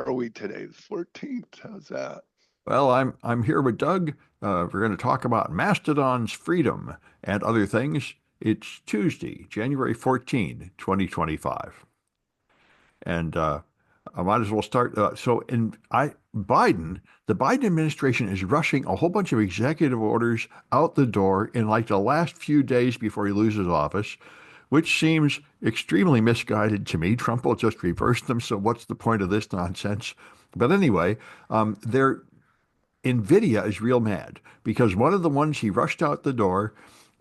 are we today? The 14th. How's that? Well, I'm here with Doug. We're going to talk about Mastodon's freedom and other things. It's Tuesday, January 14, 2025. And I might as well start. The Biden administration is rushing a whole bunch of executive orders out the door in like the last few days before he loses office, which seems extremely misguided to me. Trump will just reverse them. So what's the point of this nonsense? But anyway, they're NVIDIA is real mad because one of the ones he rushed out the door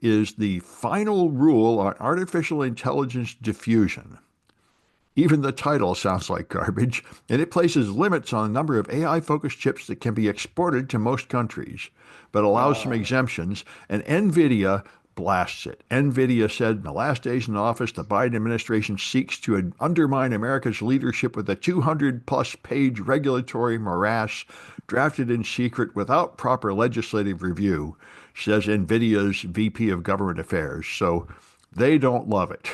is the final rule on artificial intelligence diffusion. Even the title sounds like garbage, and it places limits on the number of AI-focused chips that can be exported to most countries, but allows some Uh, exemptions, and NVIDIA blasts it. NVIDIA said in the last days in office, the Biden administration seeks to undermine America's leadership with a 200-plus page regulatory morass drafted in secret without proper legislative review, says NVIDIA's VP of Government Affairs. So they don't love it,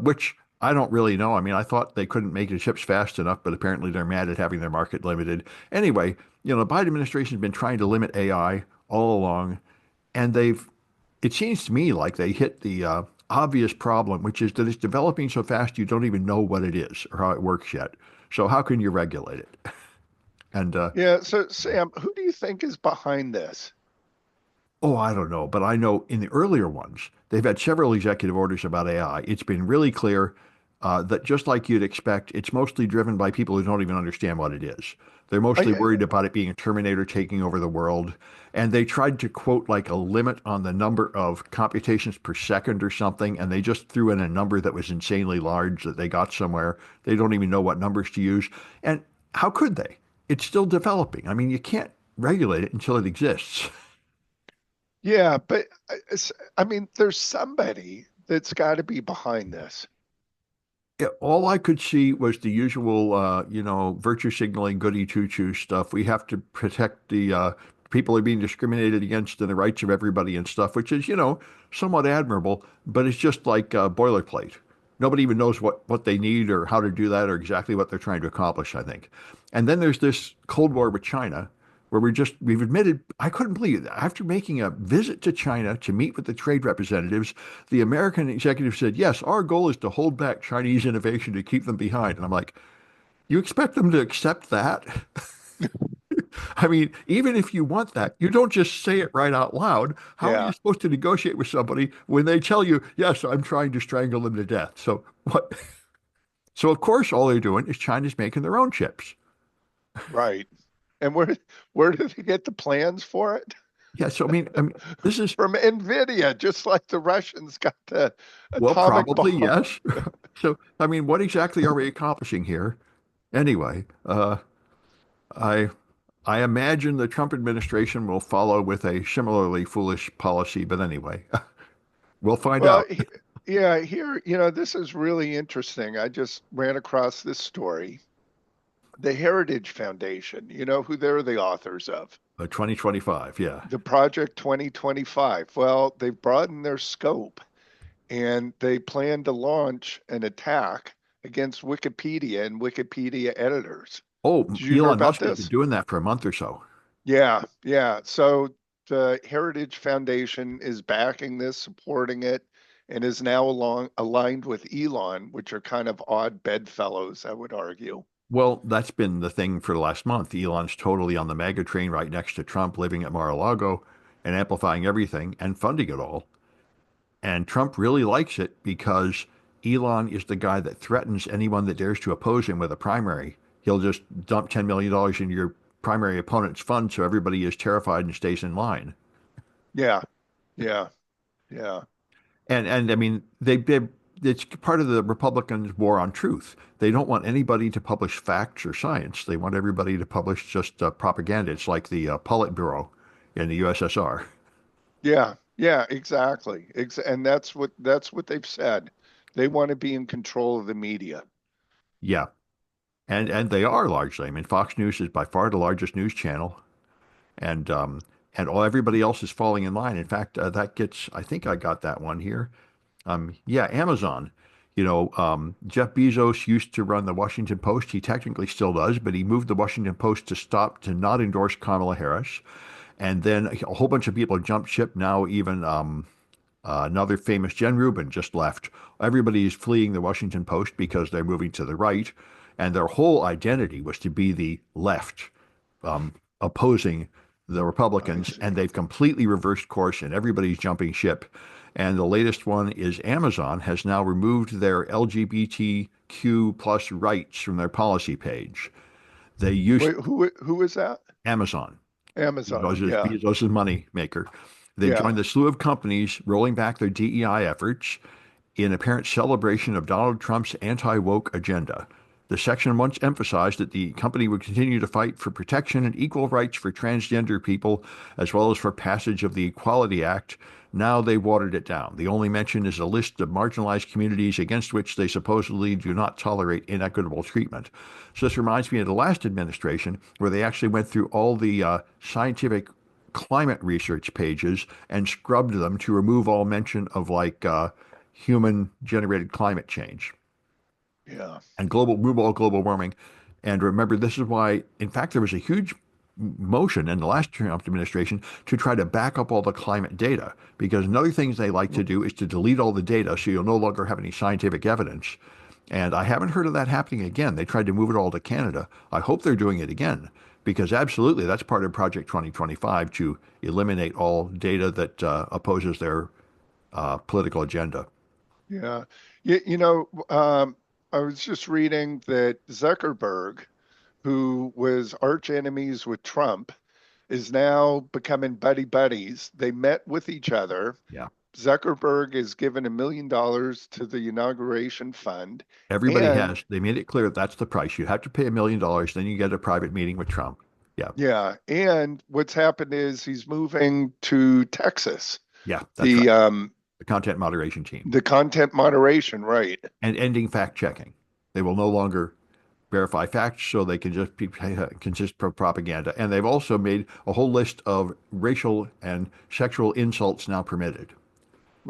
which I don't really know. I mean, I thought they couldn't make the chips fast enough, but apparently they're mad at having their market limited. Anyway, the Biden administration has been trying to limit AI all along, and it seems to me like they hit the obvious problem, which is that it's developing so fast you don't even know what it is or how it works yet. So how can you regulate it? And yeah. So, Sam, who do you think is behind this? Oh, I don't know, but I know in the earlier ones, they've had several executive orders about AI. It's been really clear that just like you'd expect, it's mostly driven by people who don't even understand what it is. They're mostly I, worried about it being a Terminator taking over the world. And they tried to quote like a limit on the number of computations per second or something, and they just threw in a number that was insanely large that they got somewhere. They don't even know what numbers to use. And how could they? It's still developing. I mean, you can't regulate it until it exists. yeah, but I mean, there's somebody that's got to be behind this. Yeah, all I could see was the usual, virtue signaling, goody two-shoes stuff. We have to protect the people who are being discriminated against and the rights of everybody and stuff, which is, somewhat admirable, but it's just like boilerplate. Nobody even knows what they need or how to do that or exactly what they're trying to accomplish, I think. And then there's this Cold War with China, where we've admitted, I couldn't believe it. After making a visit to China to meet with the trade representatives, the American executive said, yes, our goal is to hold back Chinese innovation to keep them behind. And I'm like, you expect them to accept that? I mean, even if you want that, you don't just say it right out loud. How are you Yeah, supposed to negotiate with somebody when they tell you, yes, I'm trying to strangle them to death? So what? So of course, all they're doing is China's making their own chips. right. And where did they get the plans for it? Yeah. So I mean, this is From NVIDIA, just like the Russians got the well, atomic probably bomb. yes. So, I mean, what exactly are we accomplishing here? Anyway, I I imagine the Trump administration will follow with a similarly foolish policy, but anyway, we'll find Well, out. yeah, here, this is really interesting. I just ran across this story. The Heritage Foundation, you know who they're the authors of? 2025, yeah. The Project 2025. Well, they've broadened their scope and they plan to launch an attack against Wikipedia and Wikipedia editors. Oh, Did you hear Elon about Musk has been this? doing that for a month or so. Yeah, yeah. So the Heritage Foundation is backing this, supporting it, and is now aligned with Elon, which are kind of odd bedfellows, I would argue. Well, that's been the thing for the last month. Elon's totally on the mega train right next to Trump, living at Mar-a-Lago and amplifying everything and funding it all. And Trump really likes it because Elon is the guy that threatens anyone that dares to oppose him with a primary. He'll just dump $10 million into your primary opponent's fund so everybody is terrified and stays in line. Yeah, yeah, yeah, And I mean, it's part of the Republicans' war on truth. They don't want anybody to publish facts or science. They want everybody to publish just propaganda. It's like the Politburo in the USSR. yeah, yeah, exactly. And that's what they've said. They want to be in control of the media. Yeah. And they are largely. I mean, Fox News is by far the largest news channel. and everybody else is falling in line. In fact, that gets, I think I got that one here. Yeah, Amazon. Jeff Bezos used to run the Washington Post. He technically still does, but he moved the Washington Post to not endorse Kamala Harris. And then a whole bunch of people jumped ship. Now even another famous Jen Rubin just left. Everybody is fleeing the Washington Post because they're moving to the right, and their whole identity was to be the left, opposing the I Republicans, and see. they've completely reversed course, and everybody's jumping ship. And the latest one is Amazon has now removed their LGBTQ plus rights from their policy page. They used Wait, who is that? Amazon. Amazon. Yeah. Bezos' money maker. They've Yeah. joined the slew of companies rolling back their DEI efforts in apparent celebration of Donald Trump's anti-woke agenda. The section once emphasized that the company would continue to fight for protection and equal rights for transgender people, as well as for passage of the Equality Act. Now they watered it down. The only mention is a list of marginalized communities against which they supposedly do not tolerate inequitable treatment. So this reminds me of the last administration, where they actually went through all the scientific climate research pages and scrubbed them to remove all mention of human generated climate change Yeah. and global warming. And remember, this is why, in fact, there was a huge motion in the last Trump administration to try to back up all the climate data. Because another thing they like to do is to delete all the data so you'll no longer have any scientific evidence. And I haven't heard of that happening again. They tried to move it all to Canada. I hope they're doing it again because absolutely that's part of Project 2025 to eliminate all data that opposes their political agenda. Yeah. I was just reading that Zuckerberg, who was arch enemies with Trump, is now becoming buddy buddies. They met with each other. Yeah. Zuckerberg is given $1 million to the inauguration fund. Everybody And has. They made it clear that's the price. You have to pay $1 million, then you get a private meeting with Trump. Yeah. yeah, and what's happened is he's moving to Texas. Yeah, that's right. The The content moderation team the content moderation, right? and ending fact checking. They will no longer verify facts, so they can just be consist of propaganda. And they've also made a whole list of racial and sexual insults now permitted in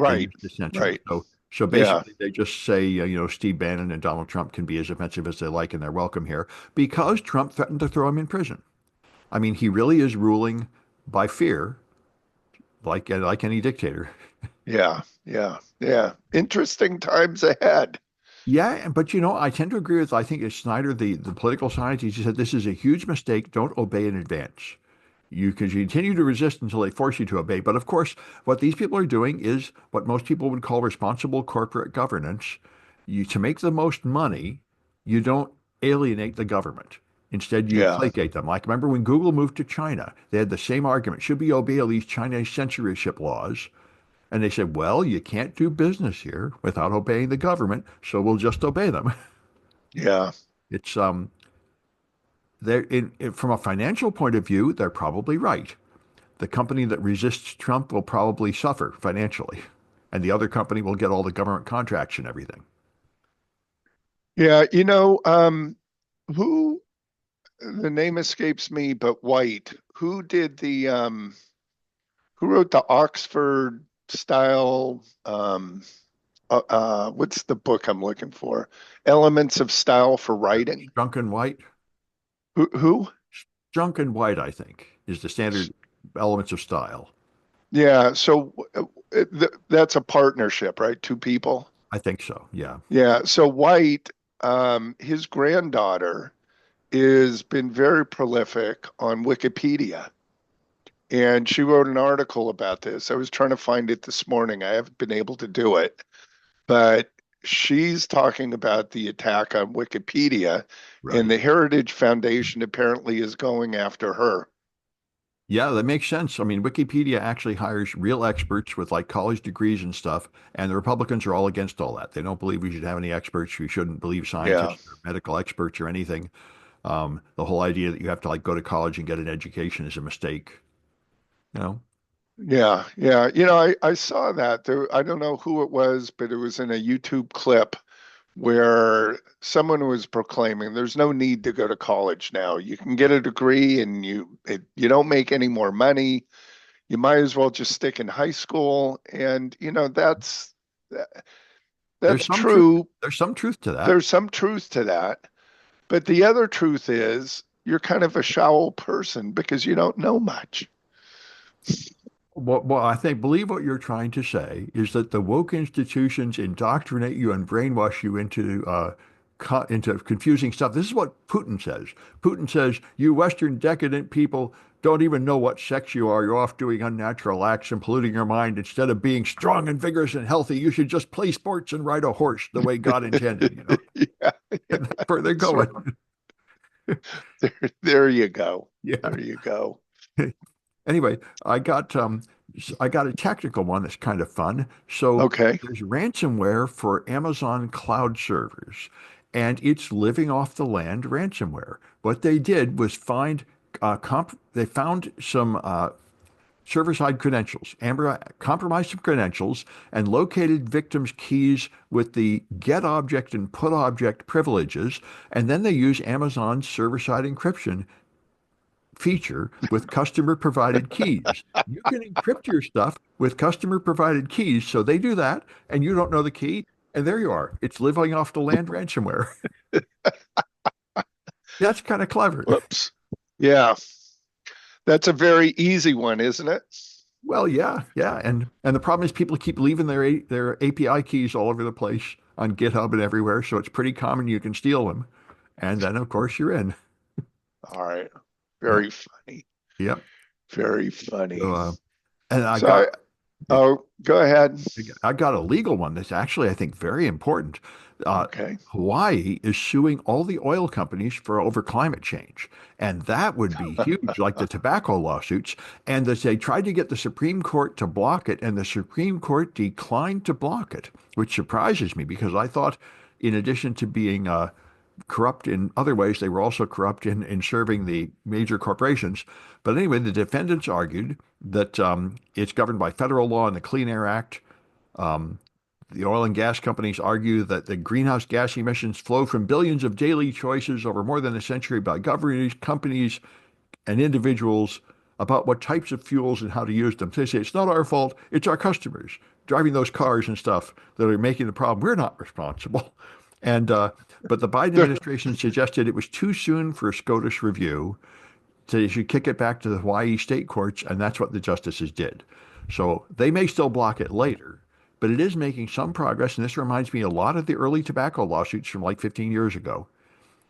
Right. this dissension. Right. So Yeah. basically, they just say, Steve Bannon and Donald Trump can be as offensive as they like, and they're welcome here because Trump threatened to throw him in prison. I mean, he really is ruling by fear, like any dictator. Yeah. Yeah. Yeah. Interesting times ahead. Yeah, but I tend to agree with, I think it's Snyder, the political scientist. He said this is a huge mistake. Don't obey in advance. You can continue to resist until they force you to obey. But of course, what these people are doing is what most people would call responsible corporate governance. To make the most money, you don't alienate the government. Instead, you Yeah. placate them. Like, remember when Google moved to China, they had the same argument. Should we obey all these Chinese censorship laws? And they said, well, you can't do business here without obeying the government, so we'll just obey them. Yeah. It's from a financial point of view, they're probably right. The company that resists Trump will probably suffer financially, and the other company will get all the government contracts and everything. Yeah. Who the name escapes me, but White, who wrote the Oxford style what's the book I'm looking for? Elements of Style for Writing. Drunken White, Who? Drunken White, I think, is the standard elements of style. Yeah, so that's a partnership, right? Two people. I think so. Yeah. Yeah, so White, his granddaughter has been very prolific on Wikipedia, and she wrote an article about this. I was trying to find it this morning. I haven't been able to do it, but she's talking about the attack on Wikipedia, and Right. the Heritage Foundation apparently is going after her. Yeah, that makes sense. I mean, Wikipedia actually hires real experts with like college degrees and stuff, and the Republicans are all against all that. They don't believe we should have any experts. We shouldn't believe Yeah, scientists or medical experts or anything. The whole idea that you have to like go to college and get an education is a mistake. You know, yeah, yeah. I saw that. I don't know who it was, but it was in a YouTube clip where someone was proclaiming there's no need to go to college now. You can get a degree and you don't make any more money. You might as well just stick in high school. And that's true. There's some truth to that. There's some truth to that. But the other truth is you're kind of a shallow person because you don't know much. Well, I think believe what you're trying to say is that the woke institutions indoctrinate you and brainwash you into confusing stuff. This is what Putin says. Putin says, "You Western decadent people don't even know what sex you are. You're off doing unnatural acts and polluting your mind. Instead of being strong and vigorous and healthy, you should just play sports and ride a horse the way God intended." Yeah, yeah, And that's where they're that's going. right. There you go. Yeah. There you go. Anyway, I got a technical one that's kind of fun. So Okay. there's ransomware for Amazon cloud servers, and it's living off the land ransomware. What they did was they found some server-side credentials. Amber compromised some credentials and located victims' keys with the get object and put object privileges, and then they use Amazon's server-side encryption feature with customer provided keys. You can encrypt your stuff with customer provided keys. So they do that, and you don't know the key. And there you are. It's living off the land ransomware. That's kind of clever. Whoops. Yeah, that's a very easy one, isn't it? Well, yeah, yeah. And the problem is people keep leaving their API keys all over the place on GitHub and everywhere. So it's pretty common you can steal them. And then of course you're in. All right. Yep. Very funny. Yep. Very So, funny. and I So got oh, go ahead. I got a legal one that's actually, I think, very important. Okay. Hawaii is suing all the oil companies for over climate change. And that would be huge, like the tobacco lawsuits. And as they tried to get the Supreme Court to block it, and the Supreme Court declined to block it, which surprises me because I thought, in addition to being corrupt in other ways, they were also corrupt in serving the major corporations. But anyway, the defendants argued that it's governed by federal law and the Clean Air Act. Um, the oil and gas companies argue that the greenhouse gas emissions flow from billions of daily choices over more than a century by governments, companies, and individuals about what types of fuels and how to use them. So they say it's not our fault, it's our customers driving those cars and stuff that are making the problem. We're not responsible. And but the Biden administration suggested it was too soon for a SCOTUS review, so you should kick it back to the Hawaii state courts, and that's what the justices did. So they may still block it later, but it is making some progress, and this reminds me a lot of the early tobacco lawsuits from like 15 years ago.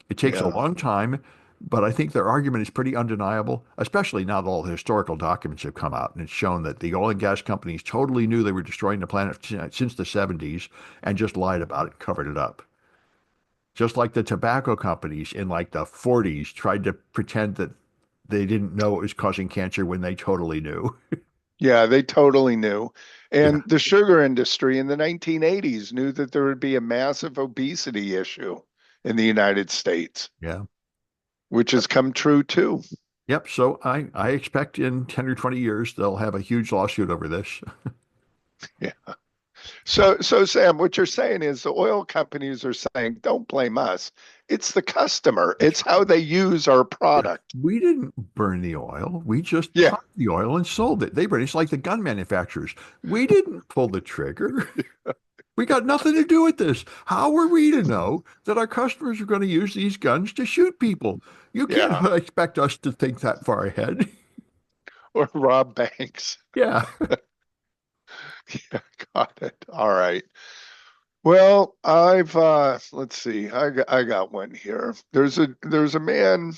It takes a Yeah. long time, but I think their argument is pretty undeniable, especially now that all the historical documents have come out, and it's shown that the oil and gas companies totally knew they were destroying the planet since the 70s and just lied about it and covered it up. Just like the tobacco companies in like the 40s tried to pretend that they didn't know it was causing cancer when they totally knew. Yeah, they totally knew. Yeah, And the sugar industry in the 1980s knew that there would be a massive obesity issue in the United States, yeah. which has come true too. Yep. So I expect in 10 or 20 years they'll have a huge lawsuit over this. Yeah. So So Sam, what you're saying is the oil companies are saying, don't blame us. It's the customer. that's It's how they use our yeah. product. We didn't burn the oil. We just Yeah. pumped the oil and sold it. They burned it's like the gun manufacturers. We didn't pull the trigger. We got nothing to do with this. How are we to know that our customers are going to use these guns to shoot people? You can't Yeah. expect us to think that far ahead. Or rob banks. Yeah. Yeah, got it. All right. Well, I've let's see. I got one here. There's a man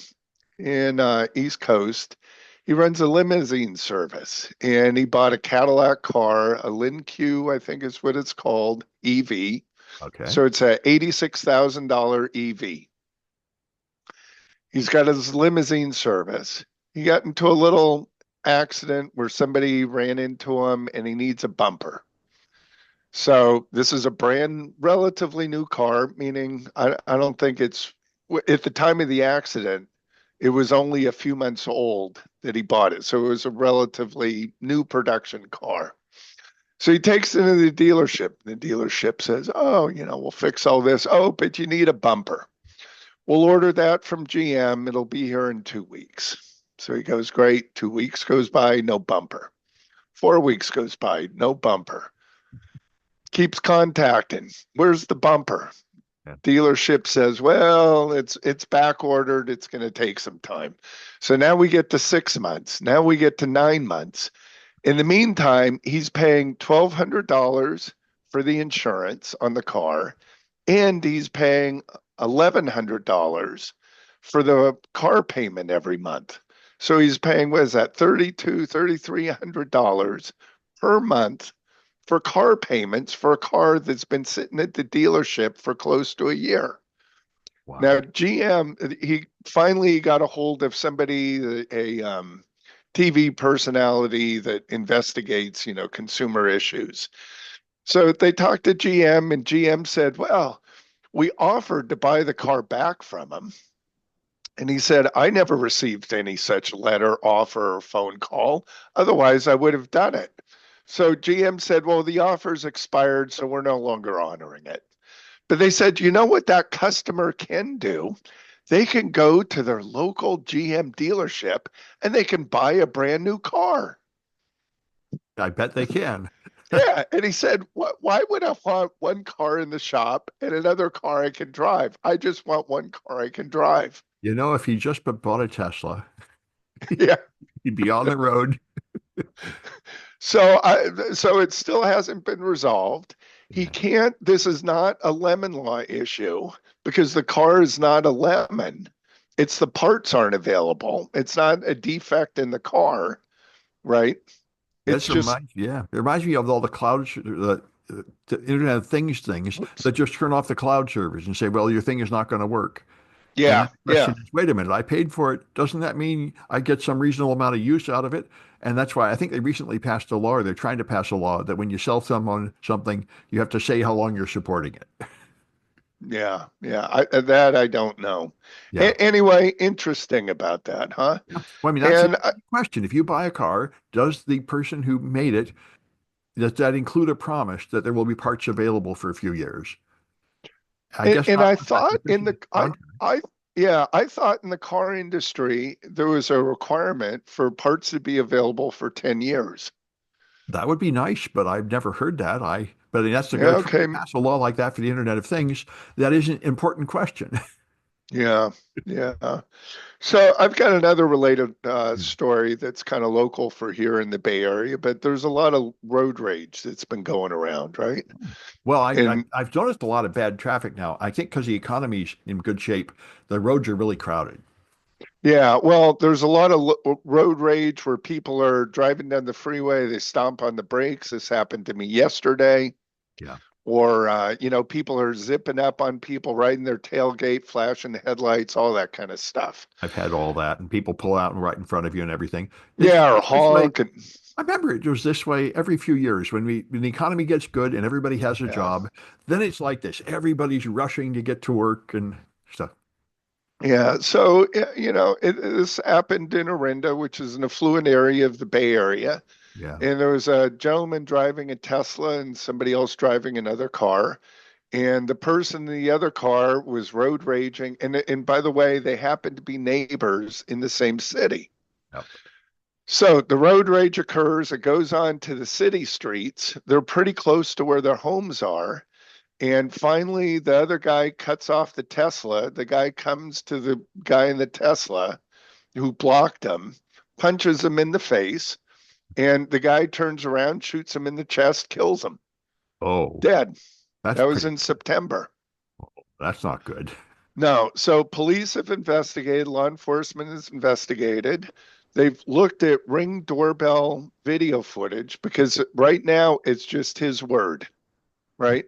in East Coast. He runs a limousine service and he bought a Cadillac car, a Lin Q, I think is what it's called, EV. Okay. So it's a $86,000 EV. He's got his limousine service. He got into a little accident where somebody ran into him and he needs a bumper. So this is a brand relatively new car, meaning I don't think it's at the time of the accident, it was only a few months old that he bought it. So it was a relatively new production car. So he takes it into the dealership. The dealership says, "Oh, we'll fix all this. Oh, but you need a bumper. We'll order that from GM. It'll be here in 2 weeks." So he goes, "Great." 2 weeks goes by, no bumper. 4 weeks goes by, no bumper. Keeps contacting. Where's the bumper? Yeah. Dealership says, well, it's back ordered. It's going to take some time. So now we get to 6 months. Now we get to 9 months. In the meantime, he's paying $1,200 for the insurance on the car, and he's paying $1,100 for the car payment every month. So he's paying, what is that, $3,300 per month for car payments for a car that's been sitting at the dealership for close to a year. Now, Wow. GM, he finally got a hold of somebody, a TV personality that investigates, consumer issues. So they talked to GM, and GM said, well, we offered to buy the car back from him. And he said, I never received any such letter, offer, or phone call. Otherwise, I would have done it. So GM said, well, the offer's expired, so we're no longer honoring it. But they said, you know what that customer can do? They can go to their local GM dealership and they can buy a brand new car. I bet they can. Yeah. And he said, why would I want one car in the shop and another car I can drive? I just want one car I can drive. You know, if he just bought a Tesla, Yeah. he'd be on the road. So it still hasn't been resolved. He Yeah. can't, this is not a lemon law issue because the car is not a lemon. It's the parts aren't available. It's not a defect in the car, right? It's This just, reminds, yeah, it reminds me of all the the Internet of things oops. that just turn off the cloud servers and say, well, your thing is not going to work. And Yeah, then the yeah, question is, wait a minute, I paid for it. Doesn't that mean I get some reasonable amount of use out of it? And that's why I think they recently passed a law, or they're trying to pass a law that when you sell someone something, you have to say how long you're supporting it. yeah, yeah. That I don't know. Yeah. Anyway, interesting about that, huh? Yeah. Well, I mean, that's the And question. If you buy a car, does the person who made it, does that include a promise that there will be parts available for a few years? I and, guess and not I with that thought in the sufficient contract. I yeah, I thought in the car industry there was a requirement for parts to be available for 10 years. That would be nice, but I've never heard that. But that's they're Yeah, going to try okay. to pass a law like that for the Internet of Things. That is an important question. Yeah, yeah. So I've got another related Yeah. story that's kind of local for here in the Bay Area, but there's a lot of road rage that's been going around, right? Well, And I've noticed a lot of bad traffic now. I think because the economy's in good shape, the roads are really crowded. yeah, well, there's a lot of road rage where people are driving down the freeway, they stomp on the brakes. This happened to me yesterday. Yeah, Or, people are zipping up on people, riding their tailgate, flashing the headlights, all that kind of stuff. I've had all that, and people pull out and right in front of you and everything. Yeah, or It's this way. honk. And, I remember it was this way every few years when the economy gets good and everybody has a yeah. job. Then it's like this. Everybody's rushing to get to work and stuff. Yeah. So, this happened in Orinda, which is an affluent area of the Bay Area. Yeah. And there was a gentleman driving a Tesla and somebody else driving another car. And the person in the other car was road raging. And by the way, they happened to be neighbors in the same city. Yep. So the road rage occurs. It goes on to the city streets. They're pretty close to where their homes are. And finally, the other guy cuts off the Tesla. The guy comes to the guy in the Tesla who blocked him, punches him in the face, and the guy turns around, shoots him in the chest, kills him. Oh, Dead. that's That was pretty. in September. That's not good. No, so police have investigated, law enforcement has investigated. They've looked at Ring doorbell video footage because right now it's just his word, right?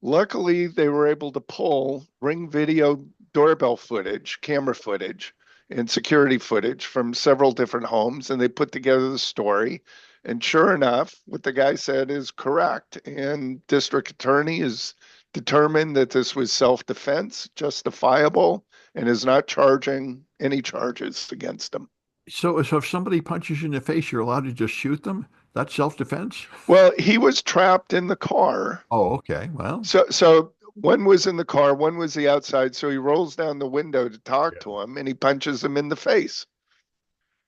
Luckily, they were able to pull Ring video doorbell footage, camera footage, and security footage from several different homes, and they put together the story. And sure enough, what the guy said is correct. And district attorney is determined that this was self-defense, justifiable, and is not charging any charges against him. So if somebody punches you in the face, you're allowed to just shoot them? That's self-defense? Well, he was trapped in the car. Oh, okay. Well, So one was in the car, one was the outside. So he rolls down the window to talk yeah. to him and he punches him in the face.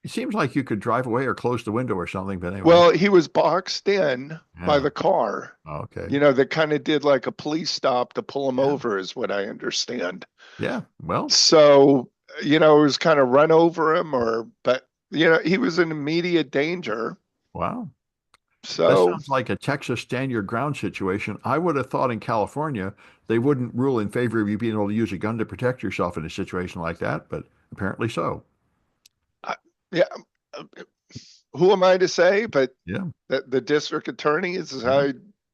It seems like you could drive away or close the window or something, but anyway. Well, he was boxed in by Yeah. the car. Okay. You know, that kind of did like a police stop to pull him Yeah. over, is what I understand. Yeah. Well, So, you know, it was kind of run over him, but, you know, he was in immediate danger. wow. That So, sounds like a Texas stand your ground situation. I would have thought in California they wouldn't rule in favor of you being able to use a gun to protect yourself in a situation like that, but apparently so. I, yeah, who am I to say? But Yeah. the district attorney is Yeah. I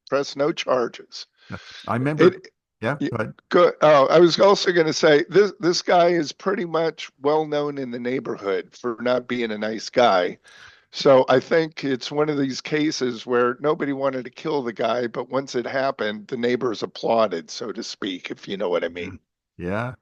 press no charges. Yeah. I remember. It, Yeah. yeah, Go ahead. good. Oh, I was also going to say this guy is pretty much well known in the neighborhood for not being a nice guy. So I think it's one of these cases where nobody wanted to kill the guy, but once it happened, the neighbors applauded, so to speak, if you know what I Yeah. mean. Yeah.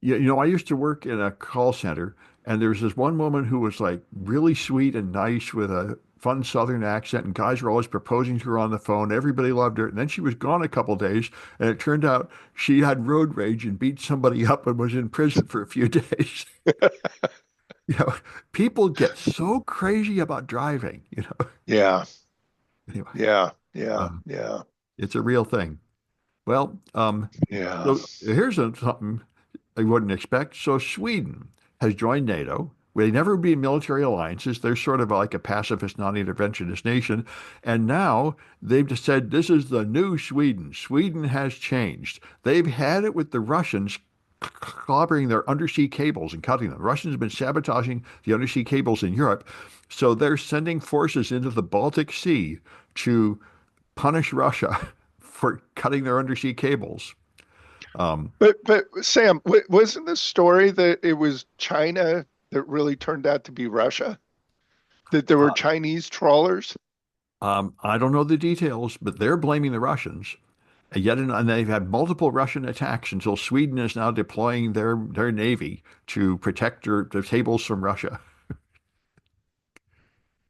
Yeah, I used to work in a call center, and there was this one woman who was like really sweet and nice with a fun Southern accent, and guys were always proposing to her on the phone. Everybody loved her. And then she was gone a couple days, and it turned out she had road rage and beat somebody up and was in prison for a few days. You know, people get so crazy about driving. Yeah, Anyway, yeah, yeah, um, yeah, it's a real thing. Well, yeah. so here's something I wouldn't expect. So Sweden has joined NATO. They never be in military alliances. They're sort of like a pacifist, non-interventionist nation. And now they've just said this is the new Sweden. Sweden has changed. They've had it with the Russians clobbering their undersea cables and cutting them. The Russians have been sabotaging the undersea cables in Europe. So they're sending forces into the Baltic Sea to punish Russia for cutting their undersea cables. Um, But Sam, wasn't the story that it was China that really turned out to be Russia? That there were uh, Chinese trawlers? I don't know the details, but they're blaming the Russians. And they've had multiple Russian attacks until Sweden is now deploying their navy to protect their cables from Russia.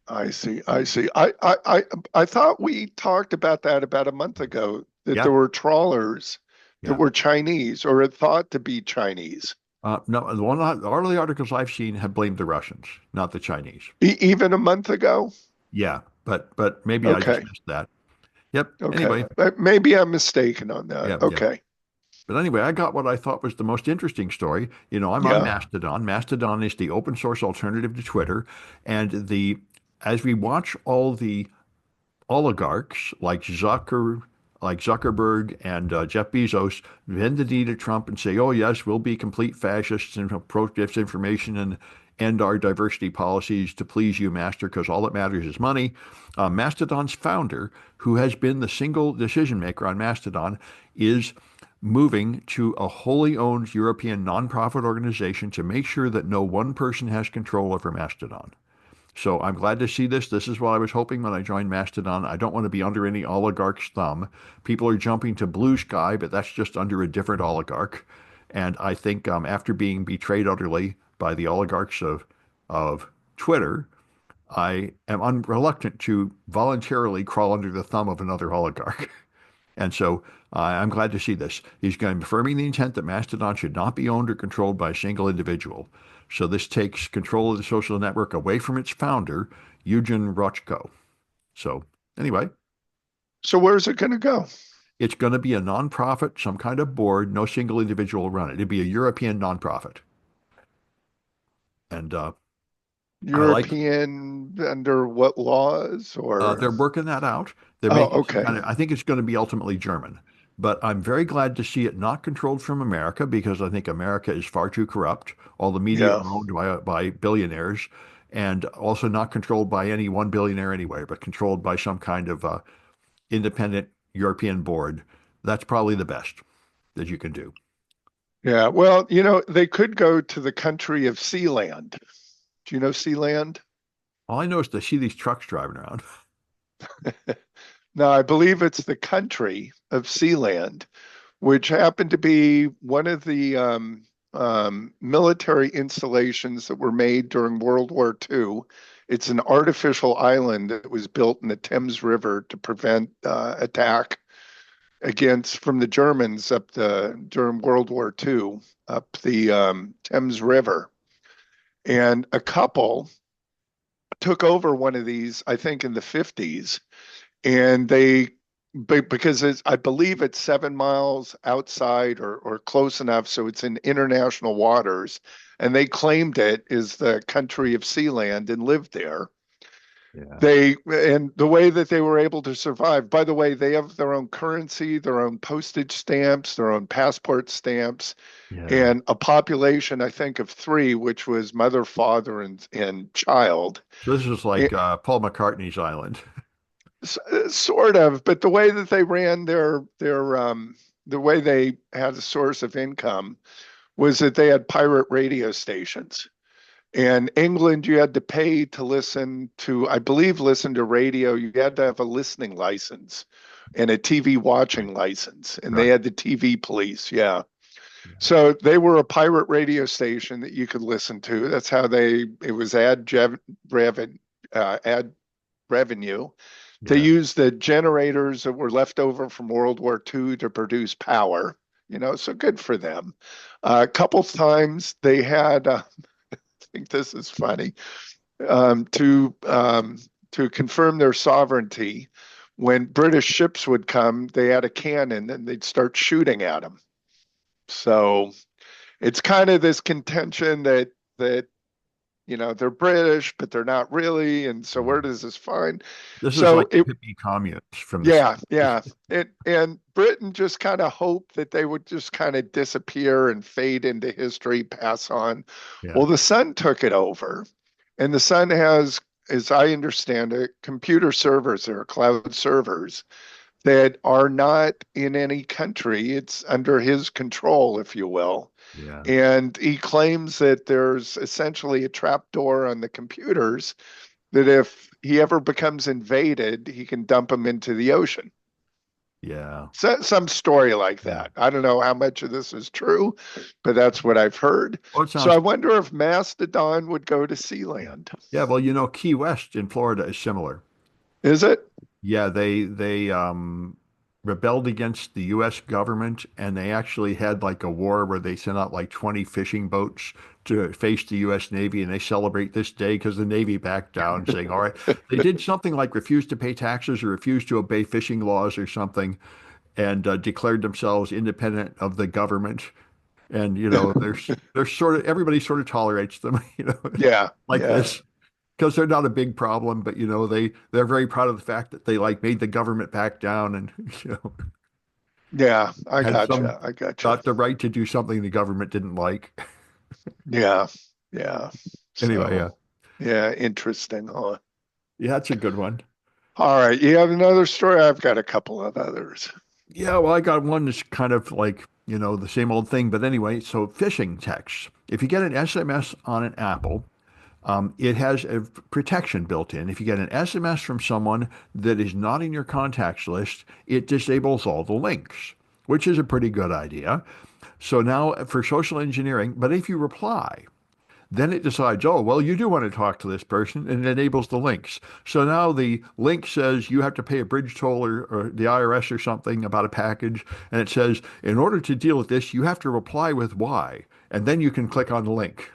I see. I see. I thought we talked about that about a month ago, that there Yeah, were trawlers that yeah. were Chinese or had thought to be Chinese. No, all the articles I've seen have blamed the Russians, not the Chinese. Even a month ago? Yeah, but maybe I just Okay. missed that. Yep. Okay. Anyway, Maybe I'm mistaken on that. yeah, yeah. Okay. But anyway, I got what I thought was the most interesting story. I'm on Yeah. Mastodon. Mastodon is the open source alternative to Twitter, and the as we watch all the oligarchs like Zuckerberg and Jeff Bezos bend the knee to Trump and say, "Oh yes, we'll be complete fascists and approach disinformation and end our diversity policies to please you, master, because all that matters is money." Mastodon's founder, who has been the single decision maker on Mastodon, is moving to a wholly owned European nonprofit organization to make sure that no one person has control over Mastodon. So I'm glad to see this. This is what I was hoping when I joined Mastodon. I don't want to be under any oligarch's thumb. People are jumping to Blue Sky, but that's just under a different oligarch. And I think after being betrayed utterly by the oligarchs of Twitter, I am reluctant to voluntarily crawl under the thumb of another oligarch. And so I'm glad to see this. He's confirming the intent that Mastodon should not be owned or controlled by a single individual. So this takes control of the social network away from its founder, Eugen Rochko. So anyway, So where's it going to go? it's going to be a nonprofit, some kind of board. No single individual will run it. It'd be a European nonprofit. And I like European under what laws or? they're working that out. They're Oh, making some okay. kind of, I think it's going to be ultimately German. But I'm very glad to see it not controlled from America because I think America is far too corrupt. All the media Yeah. are owned by billionaires and also not controlled by any one billionaire anyway, but controlled by some kind of independent European board. That's probably the best that you can do. Yeah. Well, you know, they could go to the country of Sealand. Do you know Sealand? All I know is to see these trucks driving around. No, I believe it's the country of Sealand, which happened to be one of the military installations that were made during World War II. It's an artificial island that was built in the Thames River to prevent attack against from the Germans up the during World War II up the Thames River. And a couple took over one of these, I think, in the 50s, and because I believe it's 7 miles outside or close enough, so it's in international waters, and they claimed it as the country of Sealand and lived there. Yeah. And the way that they were able to survive, by the way, they have their own currency, their own postage stamps, their own passport stamps, Yeah. and a population, I think, of three, which was mother, father, and child. So this is like It, Paul McCartney's island. sort of, but the way that they ran the way they had a source of income was that they had pirate radio stations. In England, you had to pay to listen to, I believe, listen to radio. You had to have a listening license and a TV watching license, and they Right. had the TV police. Yeah. Yeah. So they were a pirate radio station that you could listen to. That's how it was ad revenue. They Yeah. used the generators that were left over from World War II to produce power, so good for them. A couple times they had, I think this is funny, um, to um, to confirm their sovereignty. When British ships would come, they had a cannon and they'd start shooting at them. So it's kind of this contention that they're British, but they're not really, and so Yeah. where does this find? This is So like the it, hippie communists from the yeah, 60s. yeah, and Britain just kind of hoped that they would just kind of disappear and fade into history, pass on. Yeah. Well, the Sun took it over, and the Sun has, as I understand it, computer servers or cloud servers that are not in any country. It's under his control, if you will. Yeah. And he claims that there's essentially a trapdoor on the computers that if he ever becomes invaded, he can dump them into the ocean. Yeah. So, some story like Yeah. that. I don't know how much of this is true, but that's what I've heard. Well, it So I sounds, wonder if Mastodon would go to Sealand. yeah, well, Key West in Florida is similar. Is it? Yeah, they rebelled against the US government and they actually had like a war where they sent out like 20 fishing boats to face the US Navy and they celebrate this day because the Navy backed down saying, all right, they did something like refuse to pay taxes or refuse to obey fishing laws or something and declared themselves independent of the government. And there's sort of everybody sort of tolerates them, Yeah, like yeah, this because they're not a big problem, but they're very proud of the fact that they like made the government back down and yeah. I had some gotcha. I gotcha. got the right to do something the government didn't like. Yeah, yeah. Anyway, yeah. So, yeah, interesting, huh? Yeah, that's a good one. All right. You have another story? I've got a couple of others. Yeah, well, I got one that's kind of like, the same old thing. But anyway, so phishing texts. If you get an SMS on an Apple, it has a protection built in. If you get an SMS from someone that is not in your contacts list, it disables all the links, which is a pretty good idea. So now for social engineering, but if you reply, then it decides, oh, well, you do want to talk to this person and it enables the links. So now the link says you have to pay a bridge toll or the IRS or something about a package. And it says, in order to deal with this, you have to reply with Y. And then you can click on the link.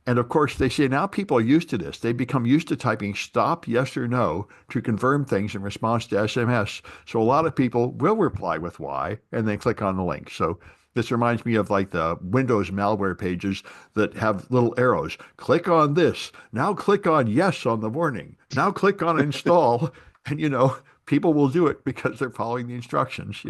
And of course, they say now people are used to this. They become used to typing stop, yes or no to confirm things in response to SMS. So a lot of people will reply with Y and then click on the link. So this reminds me of like the Windows malware pages that have little arrows. Click on this. Now click on yes on the warning. Now click on install. And people will do it because they're following the instructions.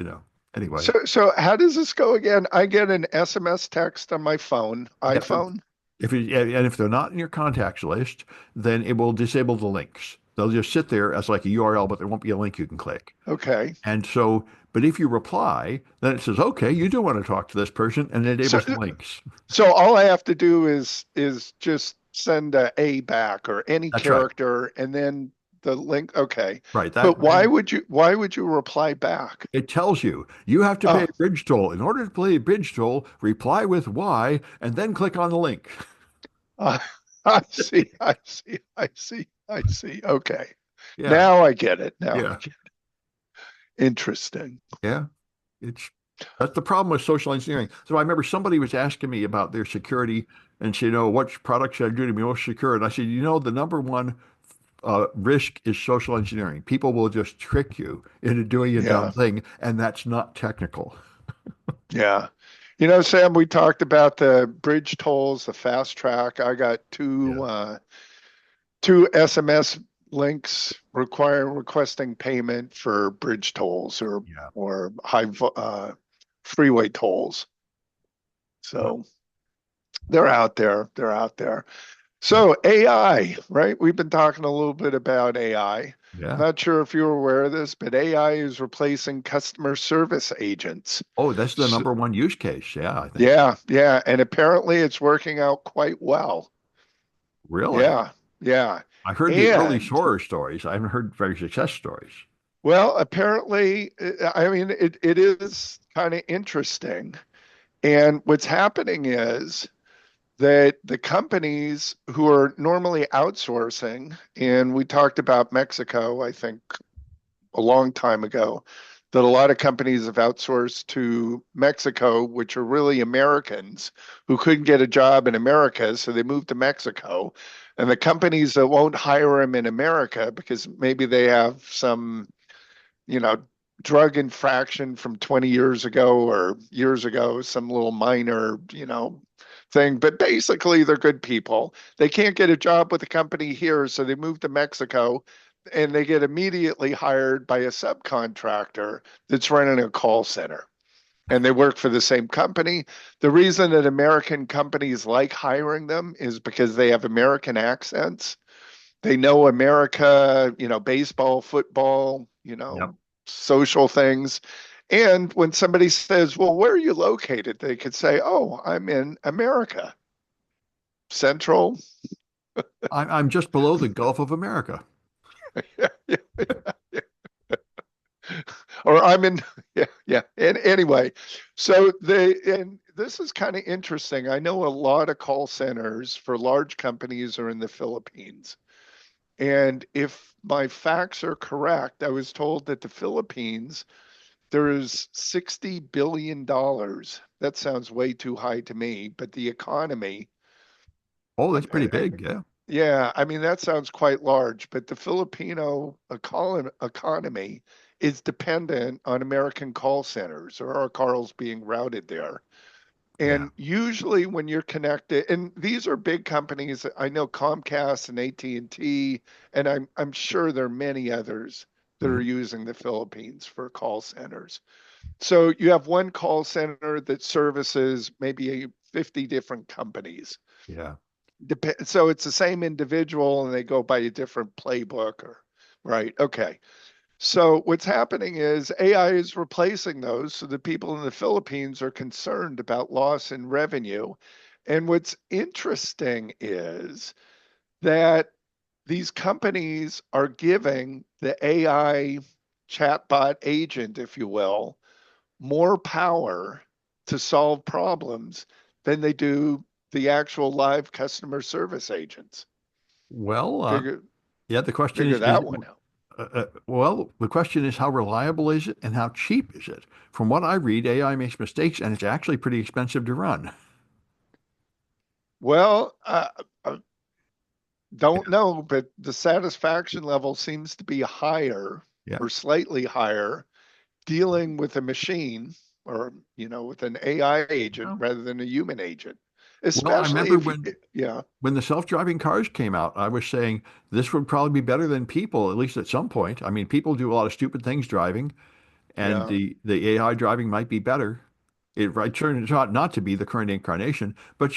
Anyway, So how does this go again? I get an SMS text on my phone, yep. iPhone. And if they're not in your contacts list, then it will disable the links. They'll just sit there as like a URL, but there won't be a link you can click. Okay. And so, but if you reply, then it says, okay, you do want to talk to this person, and it So enables the links. so all I have to do is just send a back or any That's right. character and then the link. Okay. Right. But why would you reply back? It tells you you have to pay Oh, a bridge toll. In order to pay a bridge toll, reply with Y and then click on the link. uh, I see. I see. I see. I see. Okay. Yeah. Now I get it. Now I Yeah. get it. Interesting. Yeah. It's that's the problem with social engineering. So I remember somebody was asking me about their security and said, what product should I do to be most secure? And I said, the number one risk is social engineering. People will just trick you into doing a dumb Yeah. thing, and that's not technical. Yeah. Sam, we talked about the bridge tolls, the fast track. I got Yeah. two SMS links requesting payment for bridge tolls Yeah. or freeway tolls. Well, So they're out there. They're out there. So AI, right? We've been talking a little bit about AI. yeah. Not sure if you're aware of this, but AI is replacing customer service agents. Oh, that's the So, number one use case. Yeah, I think. yeah, yeah, and apparently it's working out quite well. Really? Yeah, yeah. I heard the early And horror stories. I haven't heard very success stories. well, apparently, I mean, it is kind of interesting. And what's happening is that the companies who are normally outsourcing, and we talked about Mexico, I think a long time ago, that a lot of companies have outsourced to Mexico, which are really Americans who couldn't get a job in America, so they moved to Mexico. And the companies that won't hire them in America because maybe they have some, you know, drug infraction from 20 years ago or years ago, some little minor, thing. But basically, they're good people. They can't get a job with a company here, so they move to Mexico and they get immediately hired by a subcontractor that's running a call center. And they work for the same company. The reason that American companies like hiring them is because they have American accents. They know America, baseball, football, Yep. social things. And when somebody says, well, where are you located? They could say, oh, I'm in America, Central. I'm just below the Gulf of America. Or I'm in, yeah, yeah. And anyway, and this is kind of interesting. I know a lot of call centers for large companies are in the Philippines. And if my facts are correct, I was told that the Philippines, there is $60 billion. That sounds way too high to me, but the economy, Oh, I, that's pretty I, big. Yeah. yeah, I mean, that sounds quite large, but the Filipino economy is dependent on American call centers or our calls being routed there. Yeah. And usually when you're connected, and these are big companies, I know Comcast and AT&T, and I'm sure there are many others that are Mhm. using the Philippines for call centers. So you have one call center that services maybe 50 different companies. Yeah. So it's the same individual and they go by a different playbook or right. Okay. So what's happening is AI is replacing those. So the people in the Philippines are concerned about loss in revenue. And what's interesting is that these companies are giving the AI chatbot agent, if you will, more power to solve problems than they do the actual live customer service agents. Well, Figure yeah, the question figure is that one out. well, the question is how reliable is it and how cheap is it? From what I read, AI makes mistakes and it's actually pretty expensive to run. Well, don't know, but the satisfaction level seems to be higher Yeah. or slightly higher dealing with a machine or, with an AI agent Yeah. rather than a human agent. Well, I Especially remember if, yeah, when the self-driving cars came out, I was saying this would probably be better than people, at least at some point. I mean, people do a lot of stupid things driving, and yeah, the AI driving might be better. It right turns out not to be the current incarnation, but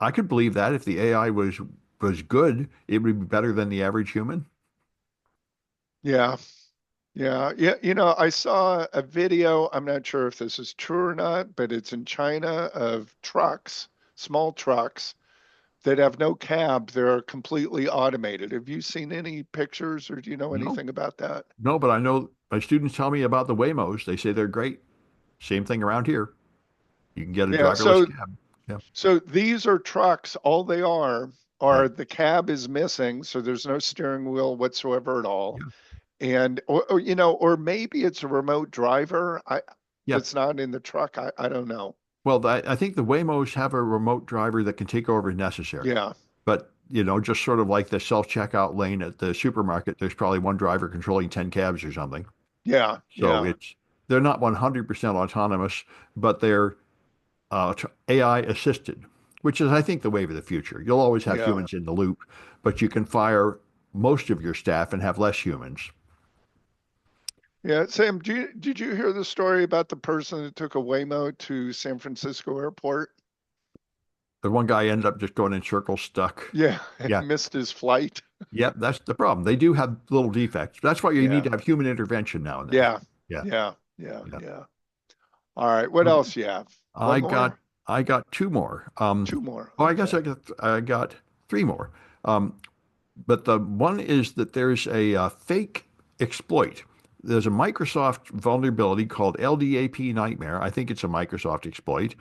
I could believe that if the AI was good, it would be better than the average human. yeah, yeah, yeah. I saw a video. I'm not sure if this is true or not, but it's in China of trucks, small trucks that have no cab. They're completely automated. Have you seen any pictures or do you know No, anything about that? no, but I know my students tell me about the Waymos. They say they're great. Same thing around here. You can get a Yeah, driverless so cab. Yeah, so these are trucks. All they are right. the cab is missing, so there's no steering wheel whatsoever at all. Yeah, And or maybe it's a remote driver. yeah. That's not in the truck. I don't know. Well, I think the Waymos have a remote driver that can take over if necessary. Yeah. But just sort of like the self-checkout lane at the supermarket. There's probably one driver controlling 10 cabs or something. Yeah, So yeah, they're not 100% autonomous, but they're AI assisted, which is, I think, the wave of the future. You'll always have yeah. humans in the loop, but you can fire most of your staff and have less humans. Yeah, Sam, did you hear the story about the person that took a Waymo to San Francisco airport? The one guy ended up just going in circles, stuck. Yeah, Yeah. missed his flight. Yep, that's the problem. They do have little defects. That's why you need Yeah, to have human intervention now and then. yeah, Yeah, yeah, yeah, yeah. yeah. All right, what Okay. else you have? One I got more? I got two more. Two more. Oh, I guess Okay. I got three more. Um, but the one is that there's a fake exploit. There's a Microsoft vulnerability called LDAP Nightmare. I think it's a Microsoft exploit.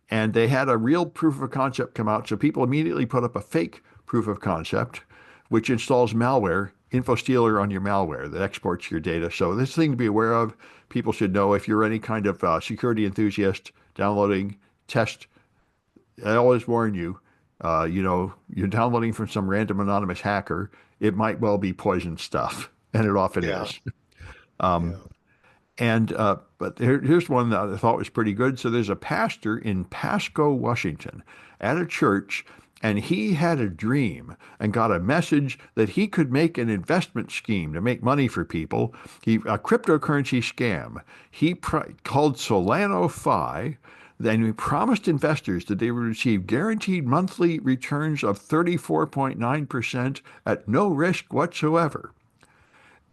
And they had a real proof of concept come out. So people immediately put up a fake proof of concept, which installs malware, InfoStealer on your malware that exports your data. So this thing to be aware of. People should know if you're any kind of security enthusiast downloading test. I always warn you, you're downloading from some random anonymous hacker. It might well be poison stuff, and it often Yeah, is. Um, yeah. but here's one that I thought was pretty good. So there's a pastor in Pasco, Washington, at a church, and he had a dream and got a message that he could make an investment scheme to make money for people. A cryptocurrency scam. Called Solano Phi. Then he promised investors that they would receive guaranteed monthly returns of 34.9% at no risk whatsoever.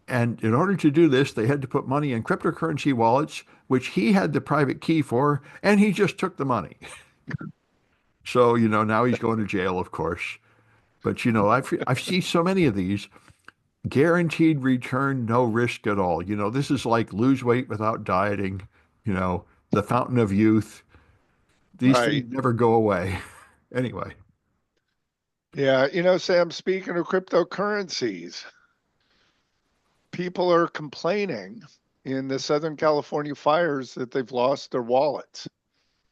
And in order to do this, they had to put money in cryptocurrency wallets, which he had the private key for, and he just took the money. So, now he's going to jail, of course. But, I've seen so many of these guaranteed return, no risk at all. This is like lose weight without dieting, the fountain of youth. These Right. things never go away. Anyway, Yeah, Sam, speaking of cryptocurrencies, people are complaining in the Southern California fires that they've lost their wallets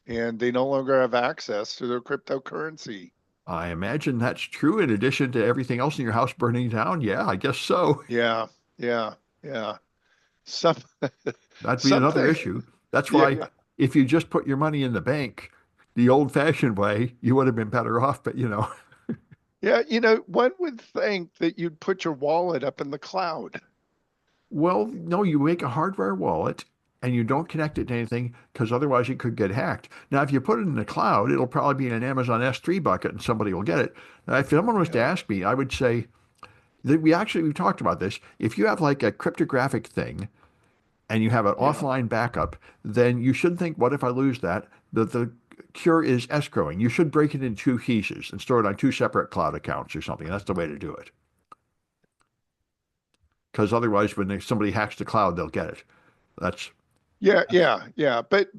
and they no longer have access to their cryptocurrency. I imagine that's true in addition to everything else in your house burning down. Yeah, I guess so. Yeah, yeah, yeah. Some That'd be another something. issue. That's why Yeah, if you just put your money in the bank the old-fashioned way, you would have been better off. But yeah. One would think that you'd put your wallet up in the cloud. well, no, you make a hardware wallet and you don't connect it to anything because otherwise it could get hacked. Now, if you put it in the cloud, it'll probably be in an Amazon S3 bucket and somebody will get it. Now, if someone was to Yeah, ask me, I would say that we've talked about this. If you have like a cryptographic thing and you have an yeah, offline backup, then you should think, what if I lose that? The cure is escrowing. You should break it in two pieces and store it on two separate cloud accounts or something. That's the way to do it. Because otherwise, when somebody hacks the cloud, they'll get it. That's yeah, that's yeah, yeah. But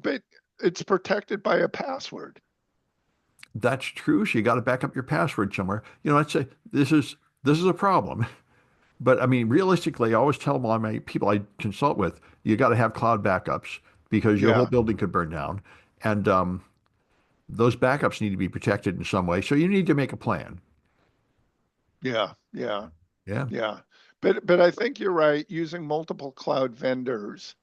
it's protected by a password. that's true. So you got to back up your password somewhere. I'd say this is a problem. But I mean, realistically, I always tell all my people I consult with, you got to have cloud backups because your whole Yeah, building could burn down, and those backups need to be protected in some way. So you need to make a plan. yeah, yeah, Yeah, yeah. But I think you're right. Using multiple cloud vendors,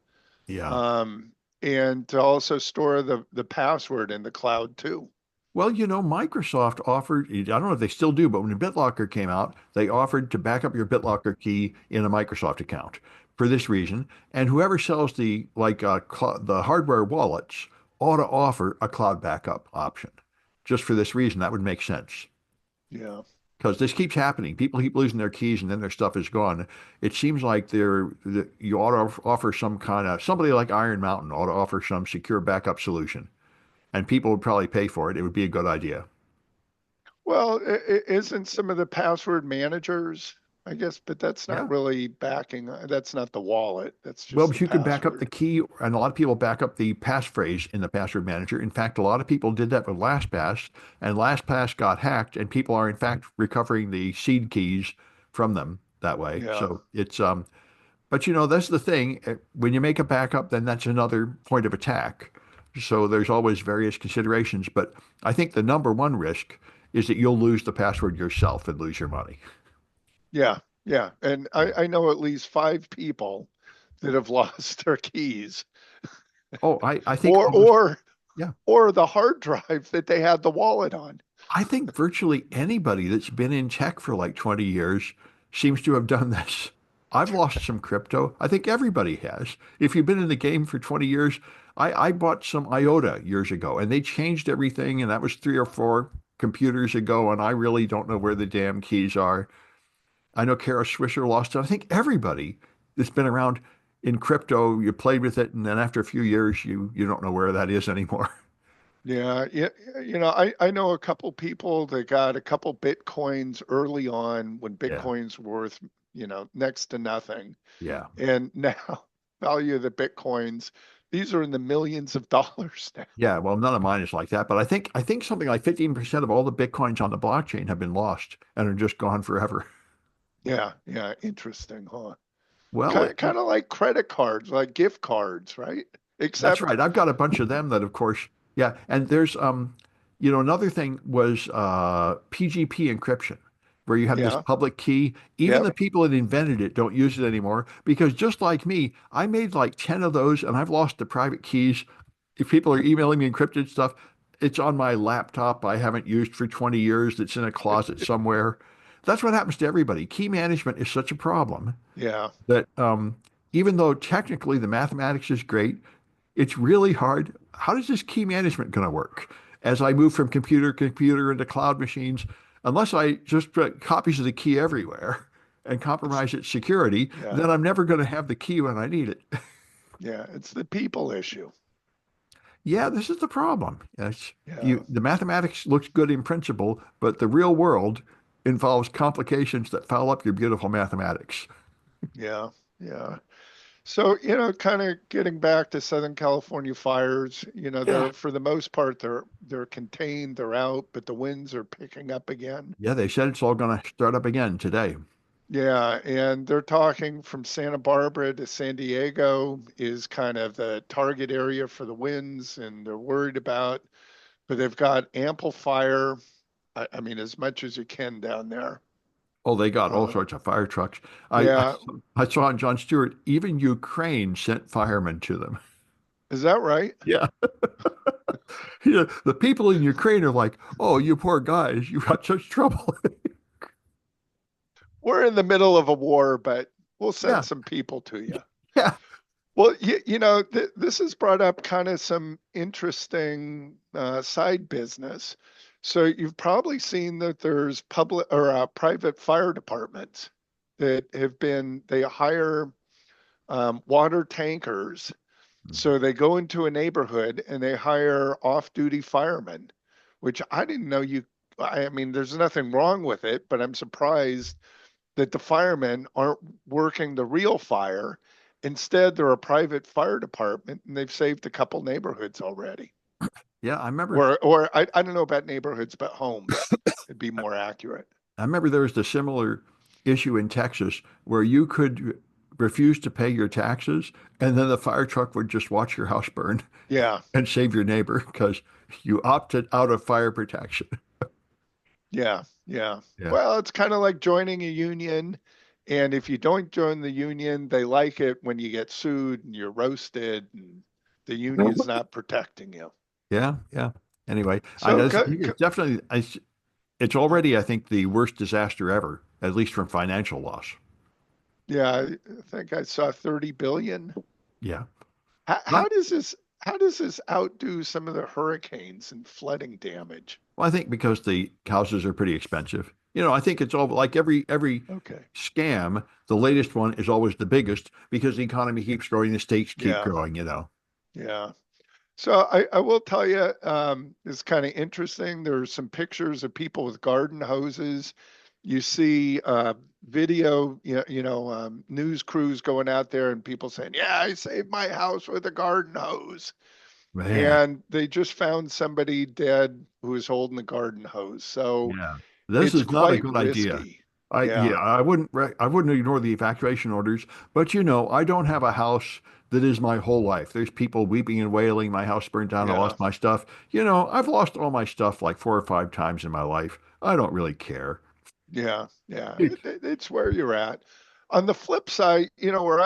yeah. um, and to also store the password in the cloud too. Well, Microsoft offered, I don't know if they still do, but when BitLocker came out, they offered to back up your BitLocker key in a Microsoft account for this reason. And whoever sells the hardware wallets ought to offer a cloud backup option. Just for this reason, that would make sense. Yeah. Because this keeps happening. People keep losing their keys and then their stuff is gone. It seems like you ought to offer somebody like Iron Mountain ought to offer some secure backup solution. And people would probably pay for it. It would be a good idea. Well, isn't some of the password managers, I guess, but that's not Yeah. really backing. That's not the wallet. That's Well, just the but you could back up the password. key, and a lot of people back up the passphrase in the password manager. In fact, a lot of people did that with LastPass, and LastPass got hacked, and people are in fact recovering the seed keys from them that way. Yeah. So but that's the thing. When you make a backup, then that's another point of attack. So there's always various considerations, but I think the number one risk is that you'll lose the password yourself and lose your money. Yeah, yeah. And Yeah. I know at least five people that have lost their keys Oh, I think or almost, or yeah. or the hard drive that they had the wallet on. I think virtually anybody that's been in tech for like 20 years seems to have done this. I've lost some crypto. I think everybody has. If you've been in the game for 20 years, I bought some IOTA years ago and they changed everything, and that was 3 or 4 computers ago, and I really don't know where the damn keys are. I know Kara Swisher lost it. I think everybody that's been around in crypto, you played with it, and then after a few years, you don't know where that is anymore. Yeah, yeah, I know a couple people that got a couple Bitcoins early on when Yeah. Bitcoins were worth, next to nothing. Yeah. And now value of the Bitcoins, these are in the millions of dollars now. Yeah, well, none of mine is like that, but I think something like 15% of all the Bitcoins on the blockchain have been lost and are just gone forever. Yeah, yeah, interesting, huh? Well, Kind of like credit cards, like gift cards, right? that's Except, right. I've got a bunch of them that, of course, yeah. And there's, another thing was PGP encryption, where you have this yeah, public key. Even the yep. people that invented it don't use it anymore because just like me, I made like 10 of those and I've lost the private keys. If people are emailing me encrypted stuff, it's on my laptop I haven't used for 20 years. That's in a closet somewhere. That's what happens to everybody. Key management is such a problem Yeah, that even though technically the mathematics is great, it's really hard. How does this key management going to work? As I move from computer to computer into cloud machines, unless I just put copies of the key everywhere and it's compromise its security, yeah, then I'm never going to have the key when I need it. yeah, it's the people issue. Yeah, this is the problem. Yeah, The mathematics looks good in principle, but the real world involves complications that foul up your beautiful mathematics. yeah, yeah. So, kind of getting back to Southern California fires, Yeah. they're for the most part they're contained, they're out, but the winds are picking up again. Yeah, they said it's all going to start up again today. Yeah, and they're talking from Santa Barbara to San Diego is kind of the target area for the winds, and they're worried about, but they've got ample fire. I mean, as much as you can down there. Oh, they got all Uh, sorts of fire trucks. I, I yeah, I saw on Jon Stewart, even Ukraine sent firemen to them. is that right? Yeah. The people in Ukraine are like, "Oh, you poor guys, you got such trouble." We're in the middle of a war, but we'll Yeah, send some people to you. yeah. Well, this has brought up kind of some interesting side business. So you've probably seen that there's public or private fire departments that they hire water tankers. So they go into a neighborhood and they hire off-duty firemen, which I didn't know I mean, there's nothing wrong with it, but I'm surprised that the firemen aren't working the real fire. Instead, they're a private fire department and they've saved a couple neighborhoods already. Yeah, I remember. Or I don't know about neighborhoods, but homes. It'd be more accurate. I remember there was the similar issue in Texas where you could refuse to pay your taxes, and then the fire truck would just watch your house burn Yeah, and save your neighbor because you opted out of fire protection. yeah, yeah. Yeah. Well, it's kind of like joining a union. And if you don't join the union, they like it when you get sued and you're roasted and the union's not protecting you. Yeah, yeah. Anyway, I So, know it's definitely it's already, I think, the worst disaster ever, at least from financial loss. yeah, I think I saw 30 billion. Yeah. How, Not, how does this how does this outdo some of the hurricanes and flooding damage? well, I think because the houses are pretty expensive. I think it's all like every Okay. scam, the latest one is always the biggest because the economy keeps growing, the stakes keep Yeah. growing. Yeah. So I will tell you, it's kind of interesting. There's some pictures of people with garden hoses. You see video, news crews going out there and people saying, "Yeah, I saved my house with a garden hose." Man, And they just found somebody dead who was holding the garden hose. So yeah. This it's is not a quite good idea. risky. Yeah, Yeah, I wouldn't ignore the evacuation orders, but I don't have a house that is my whole life. There's people weeping and wailing. My house burned down. I yeah. lost my stuff. I've lost all my stuff like 4 or 5 times in my life. I don't really care. Yeah, yeah, It- it's where you're at. On the flip side, where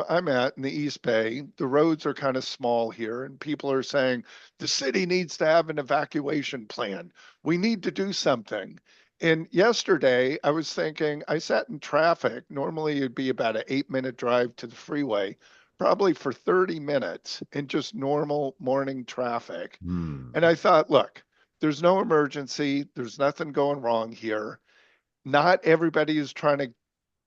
I'm at in the East Bay, the roads are kind of small here, and people are saying the city needs to have an evacuation plan. We need to do something. And yesterday, I was thinking, I sat in traffic. Normally, it'd be about an 8-minute drive to the freeway, probably for 30 minutes in just normal morning traffic. Hmm. And I thought, look, there's no emergency, there's nothing going wrong here. Not everybody is trying to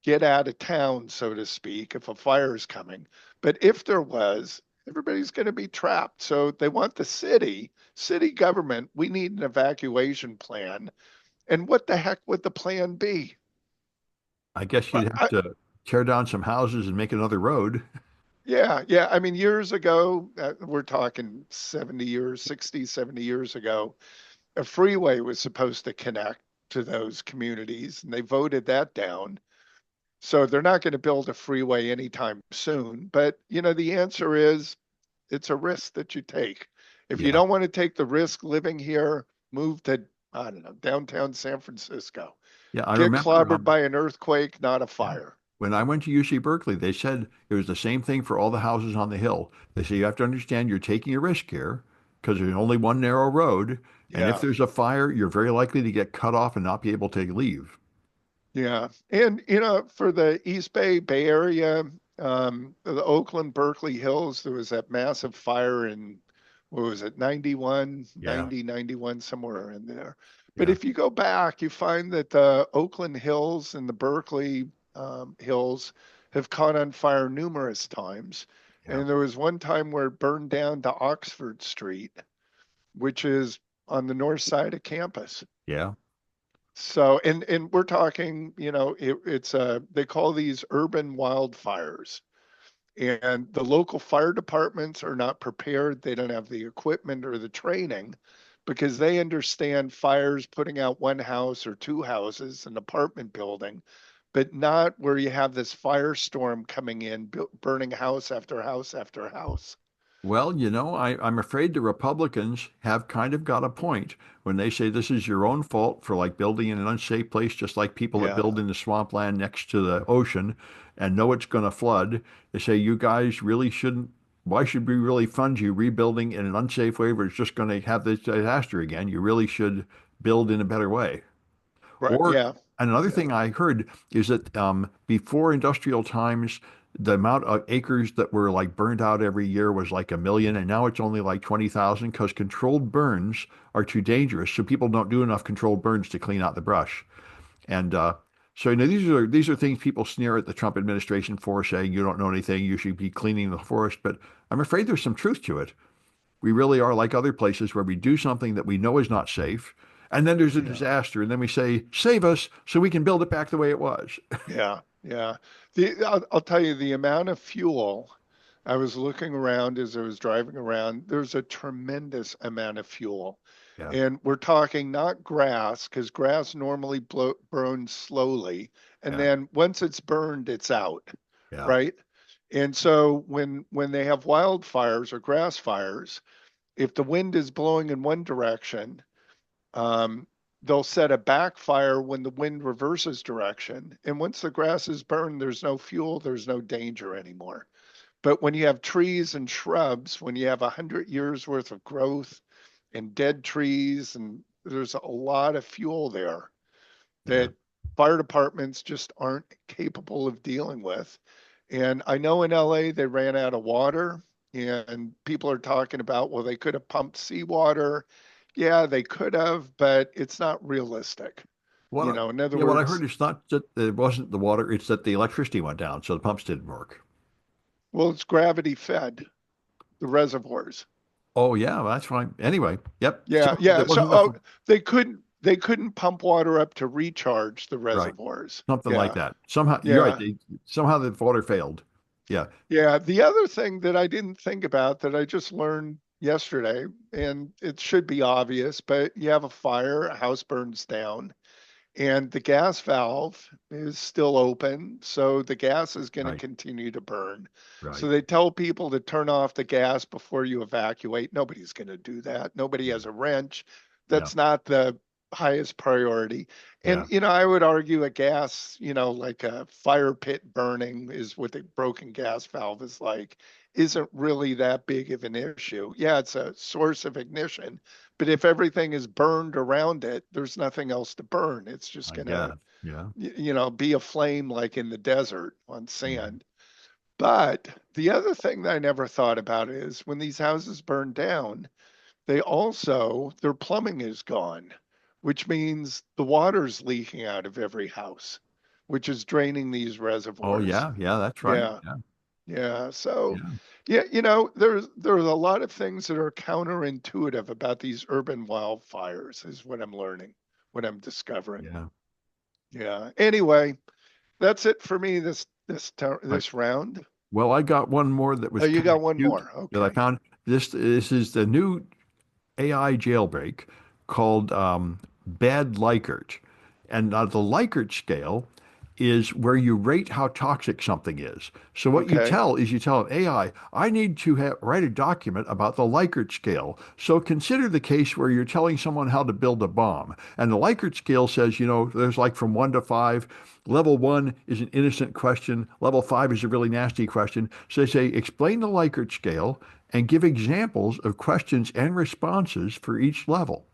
get out of town, so to speak, if a fire is coming. But if there was, everybody's going to be trapped. So they want the city government, we need an evacuation plan. And what the heck would the plan be? I guess I, you'd have I, to tear down some houses and make another road. yeah, yeah. I mean, years ago, we're talking 70 years, 60, 70 years ago, a freeway was supposed to connect to those communities, and they voted that down. So they're not going to build a freeway anytime soon. But, the answer is it's a risk that you take. If you Yeah. don't want to take the risk living here, move to, I don't know, downtown San Francisco. Yeah. I Get remember. clobbered by an earthquake, not a Yeah. fire. When I went to UC Berkeley, they said it was the same thing for all the houses on the hill. They say you have to understand you're taking a risk here because there's only one narrow road. And if Yeah. there's a fire, you're very likely to get cut off and not be able to leave. Yeah. And, for the East Bay Area, the Oakland, Berkeley Hills, there was that massive fire in, what was it, 91, Yeah. 90, 91, somewhere in there. But Yeah. if you go back, you find that the Oakland Hills and the Berkeley Hills have caught on fire numerous times. Yeah. And there was one time where it burned down to Oxford Street, which is on the north side of campus. Yeah. So, and we're talking, they call these urban wildfires, and the local fire departments are not prepared. They don't have the equipment or the training because they understand fires putting out one house or two houses, an apartment building, but not where you have this firestorm coming in, burning house after house after house. Well, I'm afraid the Republicans have kind of got a point when they say this is your own fault for like building in an unsafe place, just like people that Yeah, build in the swampland next to the ocean and know it's going to flood. They say you guys really shouldn't. Why should we really fund you rebuilding in an unsafe way where it's just going to have this disaster again? You really should build in a better way. right. Or Yeah, another yeah, thing I heard is that before industrial times, the amount of acres that were like burned out every year was like 1 million, and now it's only like 20,000 because controlled burns are too dangerous. So people don't do enough controlled burns to clean out the brush. And so these are things people sneer at the Trump administration for, saying you don't know anything, you should be cleaning the forest. But I'm afraid there's some truth to it. We really are like other places where we do something that we know is not safe, and then there's a yeah. disaster, and then we say, save us so we can build it back the way it was. Yeah, yeah. I'll tell you the amount of fuel. I was looking around as I was driving around. There's a tremendous amount of fuel. Yeah, And we're talking not grass, because grass normally burns slowly. And yeah, then once it's burned, it's out, yeah, right? And so when they have wildfires or grass fires, if the wind is blowing in one direction, um, they'll set a backfire when the wind reverses direction. And once the grass is burned, there's no fuel, there's no danger anymore. But when you have trees and shrubs, when you have 100 years worth of growth and dead trees, and there's a lot of fuel there yeah. that fire departments just aren't capable of dealing with. And I know in LA they ran out of water, and people are talking about, well, they could have pumped seawater. Yeah, they could have, but it's not realistic. In other Yeah, what I heard words, is not that it wasn't the water, it's that the electricity went down, so the pumps didn't work. well, it's gravity fed, the reservoirs. Oh, yeah, well, that's fine. Anyway, yep. Yeah, So there yeah. So wasn't enough, they couldn't pump water up to recharge the right? reservoirs. Something like Yeah. that. Somehow, you're right. Yeah. Somehow the water failed. Yeah, Yeah. The other thing that I didn't think about that I just learned yesterday, and it should be obvious, but you have a fire, a house burns down, and the gas valve is still open, so the gas is going to Right. continue to burn. So Right. they tell people to turn off the gas before you evacuate. Nobody's going to do that. Nobody has a wrench. Yeah. That's not the highest priority. Yeah. And, I would argue a gas, like a fire pit burning is what the broken gas valve is like, isn't really that big of an issue. Yeah, it's a source of ignition, but if everything is burned around it, there's nothing else to burn. It's just I going guess. to, Yeah. be a flame like in the desert on Mhm. sand. But the other thing that I never thought about is when these houses burn down, their plumbing is gone, which means the water's leaking out of every house, which is draining these Oh, reservoirs. yeah. Yeah. That's right. Yeah. Yeah. Yeah. So, Yeah. yeah, there's a lot of things that are counterintuitive about these urban wildfires, is what I'm learning, what I'm discovering. Yeah. Yeah. Anyway, that's it for me Right. this round. Well, I got one more that Oh, was you kind of got one cute more. that I Okay. found. This is the new AI jailbreak called Bad Likert. And the Likert scale is where you rate how toxic something is. So what Okay. you tell an AI, I need to write a document about the Likert scale. So consider the case where you're telling someone how to build a bomb. And the Likert scale says, there's like from 1 to 5. Level 1 is an innocent question. Level 5 is a really nasty question. So they say, explain the Likert scale and give examples of questions and responses for each level.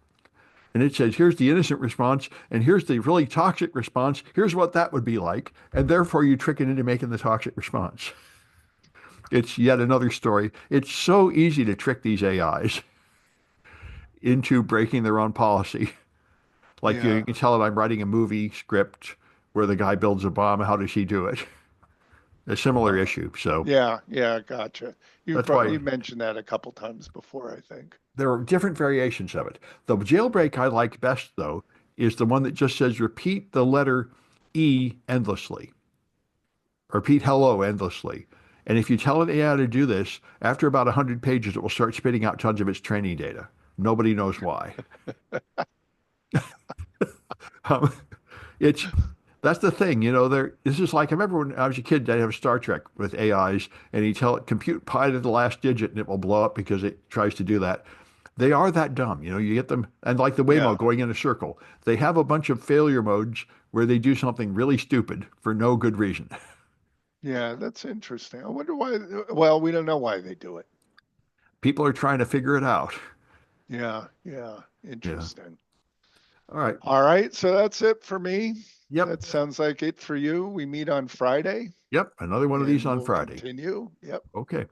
And it says, here's the innocent response, and here's the really toxic response. Here's what that would be like. And therefore, you trick it into making the toxic response. It's yet another story. It's so easy to trick these AIs into breaking their own policy. Like you Yeah. can tell it I'm writing a movie script where the guy builds a bomb. How does he do it? A similar Uh, issue. So yeah. Yeah. Gotcha. that's You why mentioned that a couple times before, I think. there are different variations of it. The jailbreak I like best, though, is the one that just says repeat the letter E endlessly. Repeat hello endlessly. And if you tell it AI to do this, after about 100 pages, it will start spitting out tons of its training data. Nobody knows why. Um, it's that's the thing, this is like I remember when I was a kid, I have Star Trek with AIs, and you tell it compute pi to the last digit, and it will blow up because it tries to do that. They are that dumb, you get them, and like the Waymo Yeah. going in a circle, they have a bunch of failure modes where they do something really stupid for no good reason. Yeah. That's interesting. I wonder why. Well, we don't know why they do it. People are trying to figure it out. Yeah. Yeah. Yeah. Interesting. All right. All right. So that's it for me. Yep. That sounds like it for you. We meet on Friday Yep. Another one of these and on we'll Friday. continue. Yep. Okay.